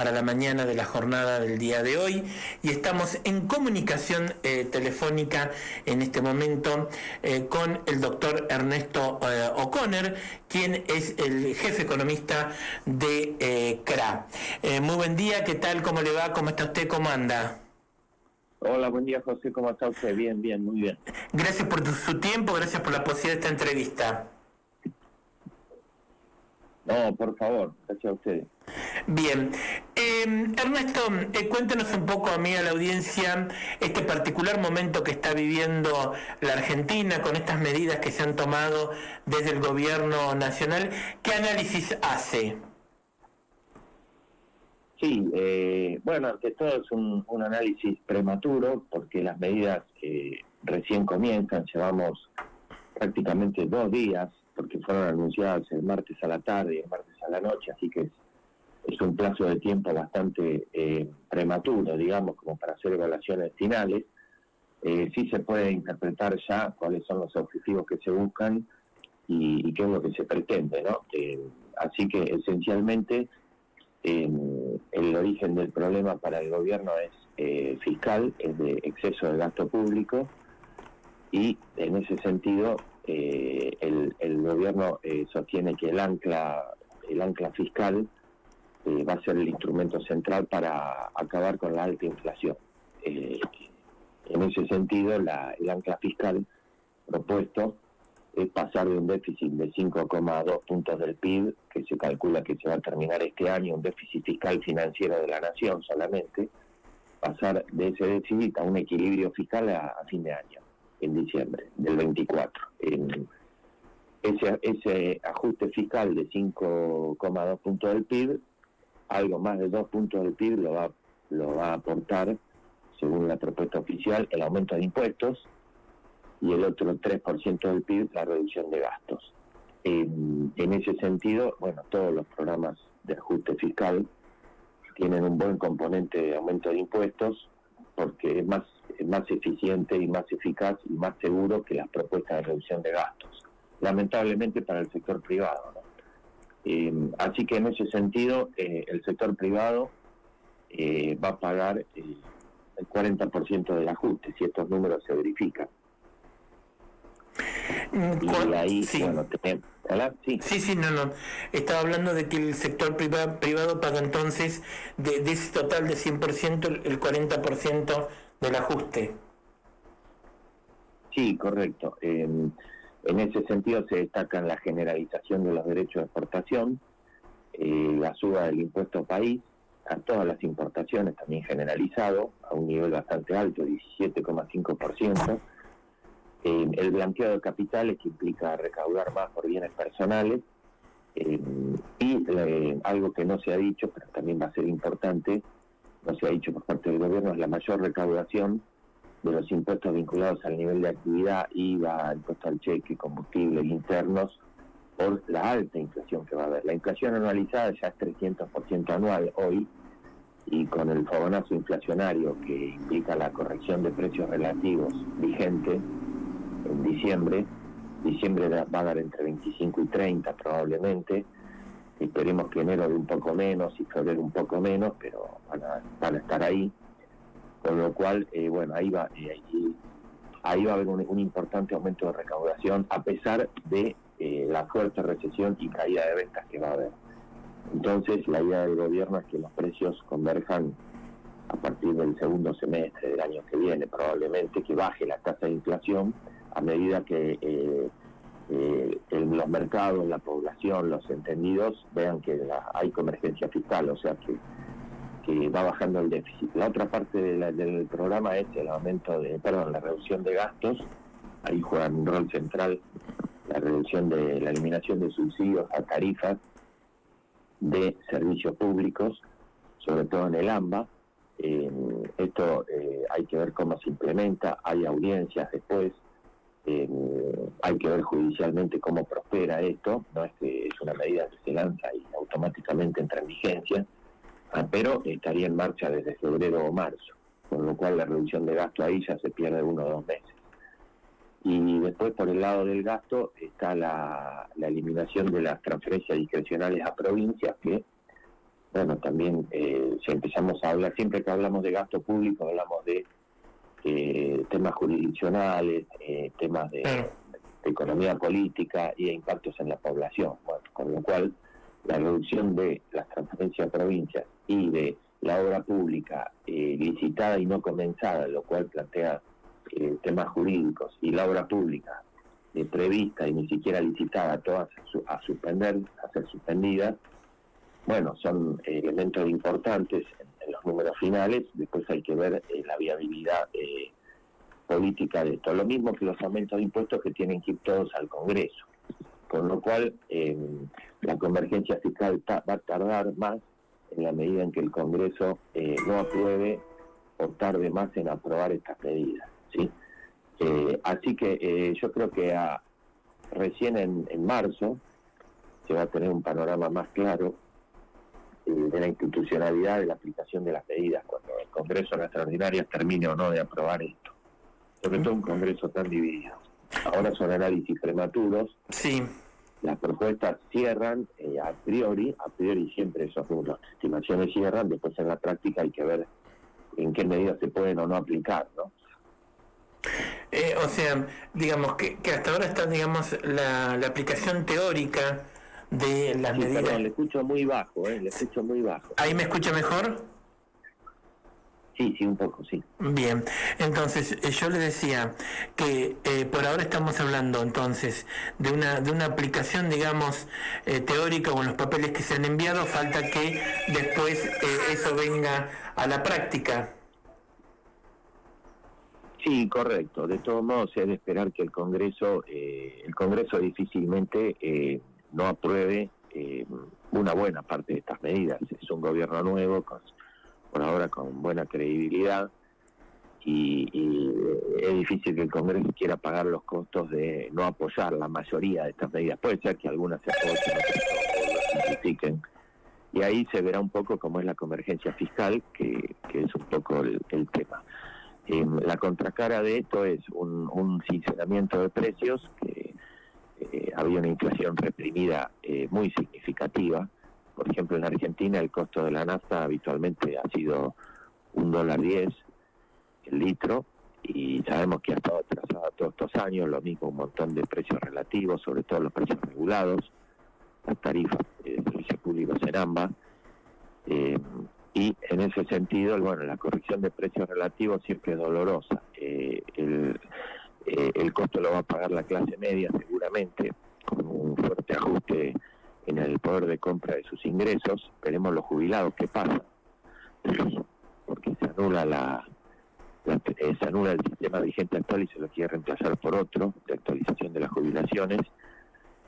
para la mañana de la jornada del día de hoy y estamos en comunicación telefónica en este momento con el doctor Ernesto O'Connor, quien es el jefe economista de CRA. Muy buen día, ¿qué tal? ¿Cómo le va? ¿Cómo está usted? ¿Cómo anda? Hola, buen día, José, ¿cómo está usted? Bien, bien, muy bien. Gracias por su tiempo, gracias por la posibilidad de esta entrevista. No, por favor, gracias a ustedes. Bien, Ernesto, cuéntenos un poco a mí, a la audiencia, este particular momento que está viviendo la Argentina con estas medidas que se han tomado desde el gobierno nacional. ¿Qué análisis hace? Sí, bueno, ante todo es un análisis prematuro porque las medidas recién comienzan, llevamos prácticamente 2 días porque fueron anunciadas el martes a la tarde y el martes a la noche, así que es un plazo de tiempo bastante prematuro, digamos, como para hacer evaluaciones finales. Sí se puede interpretar ya cuáles son los objetivos que se buscan y qué es lo que se pretende, ¿no? Así que esencialmente el origen del problema para el gobierno es fiscal, es de exceso de gasto público, y en ese sentido el gobierno sostiene que el ancla fiscal va a ser el instrumento central para acabar con la alta inflación. En ese sentido, el ancla fiscal propuesto es pasar de un déficit de 5,2 puntos del PIB, que se calcula que se va a terminar este año, un déficit fiscal financiero de la nación solamente, pasar de ese déficit a un equilibrio fiscal a fin de año, en diciembre del 24. Ese ajuste fiscal de 5,2 puntos del PIB, algo más de 2 puntos del PIB lo va a aportar, según la propuesta oficial, el aumento de impuestos, y el otro 3% del PIB, la reducción de gastos. En ese sentido, bueno, todos los programas de ajuste fiscal tienen un buen componente de aumento de impuestos porque es más eficiente y más eficaz y más seguro que las propuestas de reducción de gastos, lamentablemente para el sector privado, ¿no? Así que en ese sentido el sector privado va a pagar el 40% del ajuste si estos números se verifican. Y ahí, Sí. bueno, ¿hola? Sí. Sí, no. Estaba hablando de que el sector privado paga entonces de ese total de 100% el 40% del ajuste. Sí, correcto. En ese sentido se destacan la generalización de los derechos de exportación, la suba del impuesto país a todas las importaciones, también generalizado, a un nivel bastante alto, 17,5%. El blanqueo de capitales, que implica recaudar más por bienes personales, y algo que no se ha dicho, pero también va a ser importante, no se ha dicho por parte del gobierno, es la mayor recaudación de los impuestos vinculados al nivel de actividad, IVA, impuesto al cheque, combustibles internos, por la alta inflación que va a haber. La inflación anualizada ya es 300% anual hoy, y con el fogonazo inflacionario que implica la corrección de precios relativos vigente en diciembre va a dar entre 25 y 30 probablemente. Esperemos que enero de un poco menos y febrero un poco menos, pero van a estar ahí. Con lo cual, bueno, ahí va a haber un importante aumento de recaudación a pesar de la fuerte recesión y caída de ventas que va a haber. Entonces, la idea del gobierno es que los precios converjan a partir del segundo semestre del año que viene, probablemente, que baje la tasa de inflación a medida que los mercados, la población, los entendidos vean que hay convergencia fiscal, o sea que va bajando el déficit. La otra parte del programa es la reducción de gastos. Ahí juega un rol central la eliminación de subsidios a tarifas de servicios públicos, sobre todo en el AMBA. Esto hay que ver cómo se implementa, hay audiencias después, hay que ver judicialmente cómo prospera esto, no es que es una medida que se lanza y automáticamente entra en vigencia, pero estaría en marcha desde febrero o marzo, con lo cual la reducción de gasto ahí ya se pierde 1 o 2 meses. Y después, por el lado del gasto, está la eliminación de las transferencias discrecionales a provincias, que bueno, también si empezamos a hablar, siempre que hablamos de gasto público, hablamos de temas jurisdiccionales, temas de economía política y de impactos en la población. Bueno, con lo cual, la reducción de las transferencias a provincias y de la obra pública licitada y no comenzada, lo cual plantea temas jurídicos, y la obra pública prevista y ni siquiera licitada, todas a ser suspendidas, bueno, son elementos importantes en los números finales. Después hay que ver la viabilidad política de esto. Lo mismo que los aumentos de impuestos, que tienen que ir todos al Congreso. Con lo cual, la convergencia fiscal va a tardar más en la medida en que el Congreso no apruebe o tarde más en aprobar estas medidas, ¿sí? Así que yo creo que recién en marzo se va a tener un panorama más claro de la institucionalidad de la aplicación de las medidas, cuando el Congreso en extraordinarias termine o no de aprobar esto. Sobre todo un Congreso tan dividido. Ahora son análisis prematuros. Sí. Las propuestas cierran a priori siempre esos números, las estimaciones cierran, después en la práctica hay que ver en qué medidas se pueden o no aplicar, ¿no? O sea, digamos que hasta ahora está, digamos, la aplicación teórica de las medidas. Perdón, le escucho muy bajo, le escucho muy bajo. ¿Ahí me escucha mejor? Sí, un poco, sí. Bien, entonces yo le decía que por ahora estamos hablando entonces de una aplicación, digamos, teórica con los papeles que se han enviado. Falta que después eso venga a la práctica. Sí, correcto. De todos modos, es de esperar que el Congreso difícilmente no apruebe una buena parte de estas medidas. Es un gobierno nuevo, por ahora con buena credibilidad, y es difícil que el Congreso quiera pagar los costos de no apoyar la mayoría de estas medidas. Puede ser que algunas se apoyen, otras no simplifiquen. Y ahí se verá un poco cómo es la convergencia fiscal, que es un poco el tema. La contracara de esto es un sinceramiento de precios, que había una inflación reprimida muy significativa. Por ejemplo, en Argentina el costo de la nafta habitualmente ha sido $1.10 el litro, y sabemos que ha estado atrasada todos estos años. Lo mismo un montón de precios relativos, sobre todo los precios regulados, las tarifas de servicios públicos en ambas. Y en ese sentido, bueno, la corrección de precios relativos siempre es dolorosa. El costo lo va a pagar la clase media seguramente, con un fuerte ajuste en el poder de compra de sus ingresos. Veremos los jubilados qué pasa, porque se anula el sistema vigente actual y se lo quiere reemplazar por otro de actualización de las jubilaciones.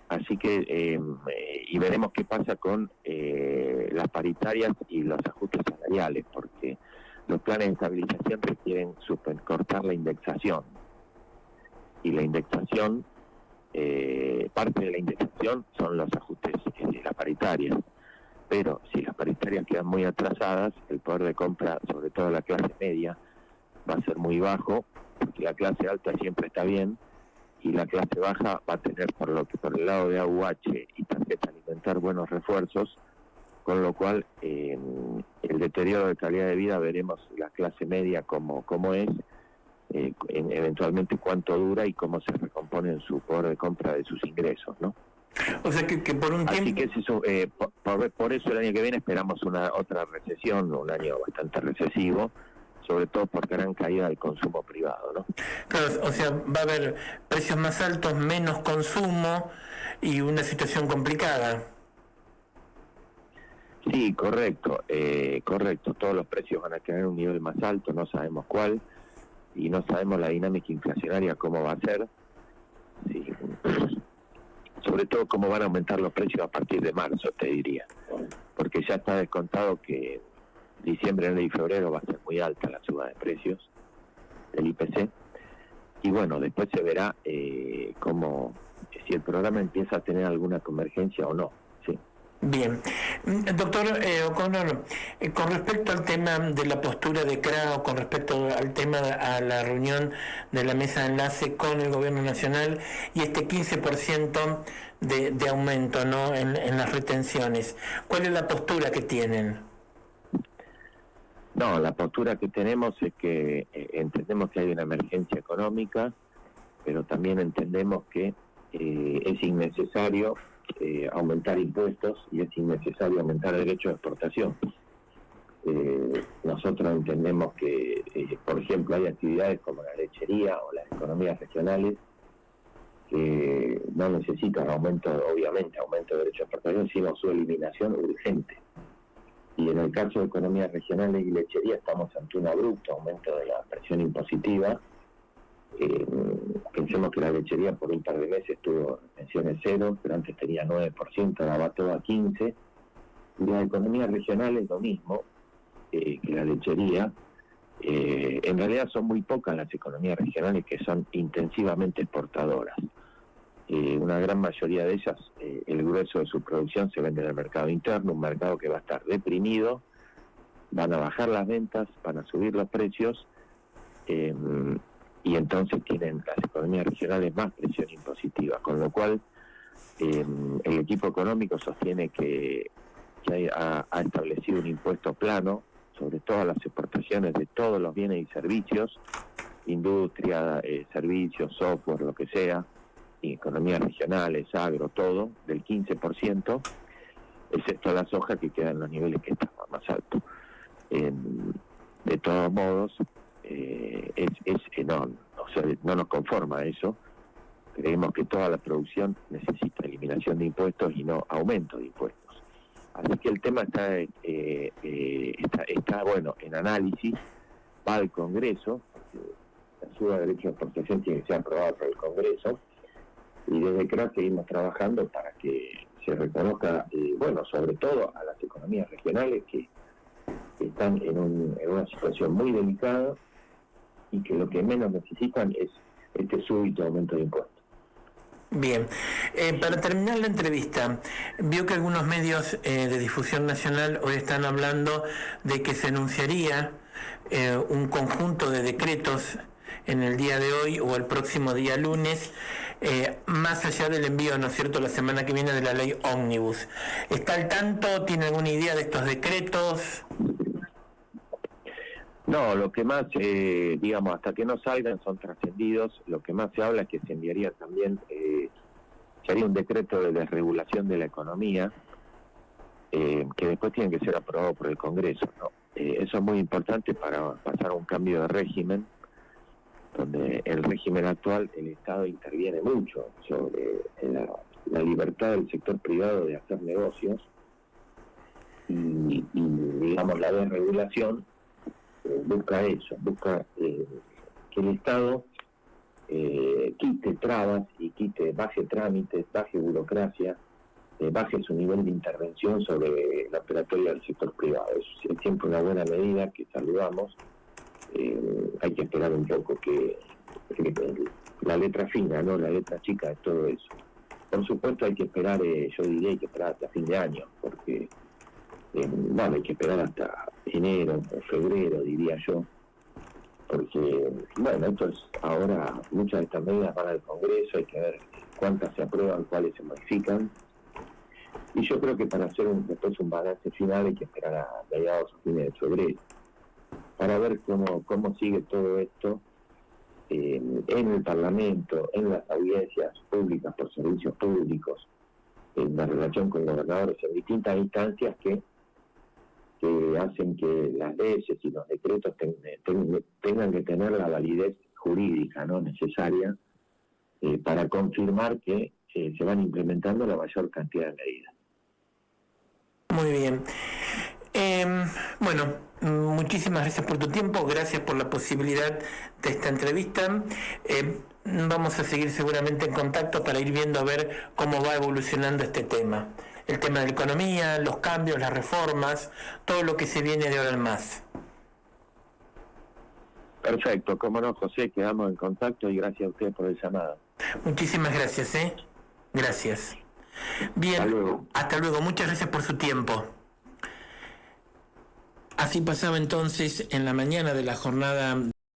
Así que y veremos qué pasa con las paritarias y los ajustes salariales, porque los planes de estabilización requieren cortar la indexación, y la indexación, parte de la indexación son los ajustes de las paritarias. Pero si las paritarias quedan muy atrasadas, el poder de compra, sobre todo la clase media, va a ser muy bajo, porque la clase alta siempre está bien, y la clase baja va a tener, por el lado de AUH y tarjeta alimentar, buenos refuerzos, con lo cual el deterioro de calidad de vida veremos la clase media cómo es, eventualmente cuánto dura y cómo se recompone en su poder de compra de sus ingresos, ¿no? O sea que por un Así tiempo... que es eso, por eso el año que viene esperamos otra recesión, un año bastante recesivo, sobre todo por gran caída del consumo privado, ¿no? Claro, o sea, va a haber precios más altos, menos consumo y una situación complicada. Sí, correcto. Todos los precios van a tener un nivel más alto, no sabemos cuál, y no sabemos la dinámica inflacionaria cómo va a ser. Sí. Sobre todo cómo van a aumentar los precios a partir de marzo, te diría, porque ya está descontado que diciembre, enero y febrero va a ser muy alta la suba de precios del IPC, y bueno, después se verá si el programa empieza a tener alguna convergencia o no, ¿sí? Bien. Doctor O'Connor, con respecto al tema de la postura de CRA, con respecto al tema a la reunión de la mesa de enlace con el gobierno nacional y este 15% de aumento, ¿no?, en las retenciones, ¿cuál es la postura que tienen? No, la postura que tenemos es que entendemos que hay una emergencia económica, pero también entendemos que es innecesario aumentar impuestos y es innecesario aumentar el derecho de exportación. Nosotros entendemos que, por ejemplo, hay actividades como la lechería o las economías regionales que no necesitan aumento de derecho de exportación, sino su eliminación urgente. Y en el caso de economías regionales y lechería estamos ante un abrupto aumento de la presión impositiva. Pensemos que la lechería por un par de meses tuvo pensiones cero, pero antes tenía 9%, ahora va todo a 15%. Y las economías regionales lo mismo que la lechería. En realidad son muy pocas las economías regionales que son intensivamente exportadoras. Una gran mayoría de ellas, el grueso de su producción se vende en el mercado interno, un mercado que va a estar deprimido, van a bajar las ventas, van a subir los precios, y entonces tienen las economías regionales más presión impositiva, con lo cual el equipo económico sostiene que ha establecido un impuesto plano sobre todas las exportaciones de todos los bienes y servicios, industria, servicios, software, lo que sea, y economías regionales, agro, todo, del 15%, excepto la soja que queda en los niveles que están más altos. De todos modos, es enorme, o sea, no nos conforma eso. Creemos que toda la producción necesita eliminación de impuestos y no aumento de impuestos. Así que el tema está bueno, en análisis, va al Congreso, la suba de derecho de exportación tiene que ser aprobada por el Congreso, y desde CRA seguimos trabajando para que se reconozca, sobre todo a las economías regionales que están en una situación muy delicada y que lo que menos necesitan es este súbito aumento de impuestos. Bien, para terminar la entrevista, vio que algunos medios de difusión nacional hoy están hablando de que se anunciaría un conjunto de decretos en el día de hoy o el próximo día lunes, más allá del envío, ¿no es cierto?, la semana que viene de la ley Ómnibus. ¿Está al tanto? ¿Tiene alguna idea de estos decretos? No, lo que más, hasta que no salgan son trascendidos. Lo que más se habla es que se enviaría también, se haría un decreto de desregulación de la economía, que después tiene que ser aprobado por el Congreso, ¿no? Eso es muy importante para pasar a un cambio de régimen, donde el régimen actual, el Estado interviene mucho sobre la libertad del sector privado de hacer negocios, y la desregulación busca eso, busca que el Estado quite trabas y baje trámites, baje burocracia, baje su nivel de intervención sobre la operatoria del sector privado. Es siempre una buena medida que saludamos. Hay que esperar un poco que la letra fina, no la letra chica de todo eso. Por supuesto hay que esperar, yo diría hay que esperar hasta fin de año, porque hay que esperar hasta enero o febrero, diría yo, porque entonces ahora muchas de estas medidas van al Congreso, hay que ver cuántas se aprueban, cuáles se modifican, y yo creo que para hacer después un balance final hay que esperar a mediados o fines de febrero para ver cómo sigue todo esto en el Parlamento, en las audiencias públicas por servicios públicos, en la relación con gobernadores en distintas instancias que hacen que las leyes y los decretos tengan que tener la validez jurídica no necesaria para confirmar que se van implementando la mayor cantidad de medidas. Muy bien. Muchísimas gracias por tu tiempo, gracias por la posibilidad de esta entrevista. Vamos a seguir seguramente en contacto para ir viendo a ver cómo va evolucionando este tema. El tema de la economía, los cambios, las reformas, todo lo que se viene de ahora en más. Perfecto, cómo no, José, quedamos en contacto y gracias a usted por el llamado. Muchísimas gracias, Gracias. Bien, hasta luego. Muchas gracias por su tiempo. Así pasaba entonces en la mañana de la jornada